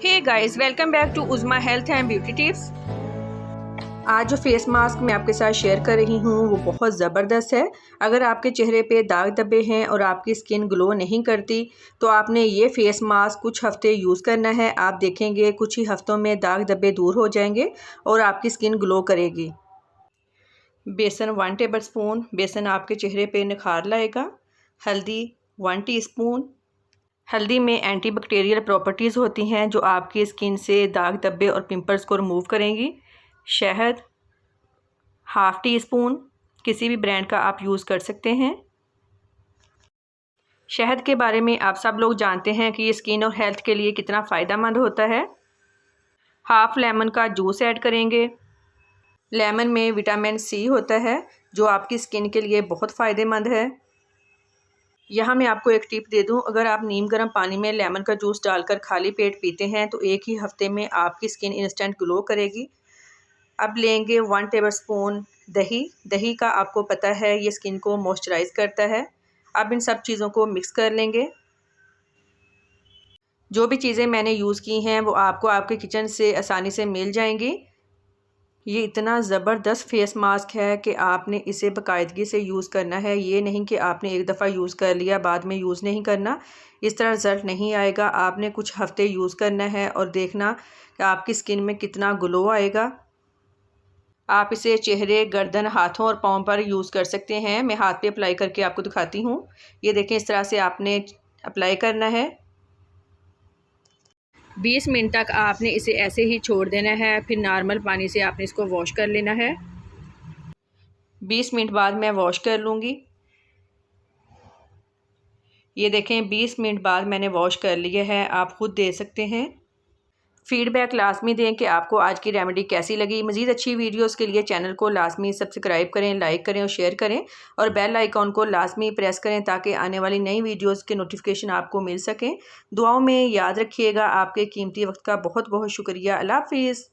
Hey guys, welcome back to Uzma health and beauty tips. आज जो face mask मैं आपके साथ शेयर कर रही हूँ वो बहुत ज़बरदस्त है। अगर आपके चेहरे पे दाग धब्बे हैं और आपकी स्किन ग्लो नहीं करती तो आपने ये फेस मास्क कुछ हफ्ते यूज़ करना है। आप देखेंगे कुछ ही हफ्तों में दाग धब्बे दूर हो जाएंगे और आपकी स्किन ग्लो करेगी। बेसन 1 टेबल स्पून, बेसन आपके चेहरे पे निखार लाएगा। हल्दी 1 टीस्पून। हल्दी में एंटी बैक्टीरियल प्रॉपर्टीज़ होती हैं जो आपकी स्किन से दाग धब्बे और पिंपल्स को रिमूव करेंगी। शहद 1/2 टीस्पून, किसी भी ब्रांड का आप यूज़ कर सकते हैं। शहद के बारे में आप सब लोग जानते हैं कि ये स्किन और हेल्थ के लिए कितना फ़ायदेमंद होता है। 1/2 लेमन का जूस ऐड करेंगे। लेमन में विटामिन सी होता है जो आपकी स्किन के लिए बहुत फ़ायदेमंद है। यहाँ मैं आपको एक टिप दे दूँ, अगर आप नीम गर्म पानी में लेमन का जूस डालकर खाली पेट पीते हैं तो एक ही हफ्ते में आपकी स्किन इंस्टेंट ग्लो करेगी। अब लेंगे 1 टेबल स्पून दही। दही का आपको पता है ये स्किन को मॉइस्चराइज करता है। अब इन सब चीज़ों को मिक्स कर लेंगे। जो भी चीज़ें मैंने यूज़ की हैं वो आपको आपके किचन से आसानी से मिल जाएंगी। ये इतना ज़बरदस्त फेस मास्क है कि आपने इसे बाकायदगी से यूज़ करना है। ये नहीं कि आपने एक दफ़ा यूज़ कर लिया बाद में यूज़ नहीं करना, इस तरह रिज़ल्ट नहीं आएगा। आपने कुछ हफ्ते यूज़ करना है और देखना कि आपकी स्किन में कितना ग्लो आएगा। आप इसे चेहरे, गर्दन, हाथों और पाँव पर यूज़ कर सकते हैं। मैं हाथ पे अप्लाई करके आपको दिखाती हूँ। ये देखें, इस तरह से आपने अप्लाई करना है। 20 मिनट तक आपने इसे ऐसे ही छोड़ देना है, फिर नॉर्मल पानी से आपने इसको वॉश कर लेना है। 20 मिनट बाद मैं वॉश कर लूँगी। ये देखें 20 मिनट बाद मैंने वॉश कर लिया है, आप ख़ुद दे सकते हैं। फीडबैक लाजमी दें कि आपको आज की रेमेडी कैसी लगी। मज़ीद अच्छी वीडियोस के लिए चैनल को लाजमी सब्सक्राइब करें, लाइक करें और शेयर करें और बेल आइकॉन को लाजमी प्रेस करें ताकि आने वाली नई वीडियोस के नोटिफिकेशन आपको मिल सकें। दुआओं में याद रखिएगा। आपके कीमती वक्त का बहुत बहुत शुक्रिया। अल्लाह हाफ़िज़।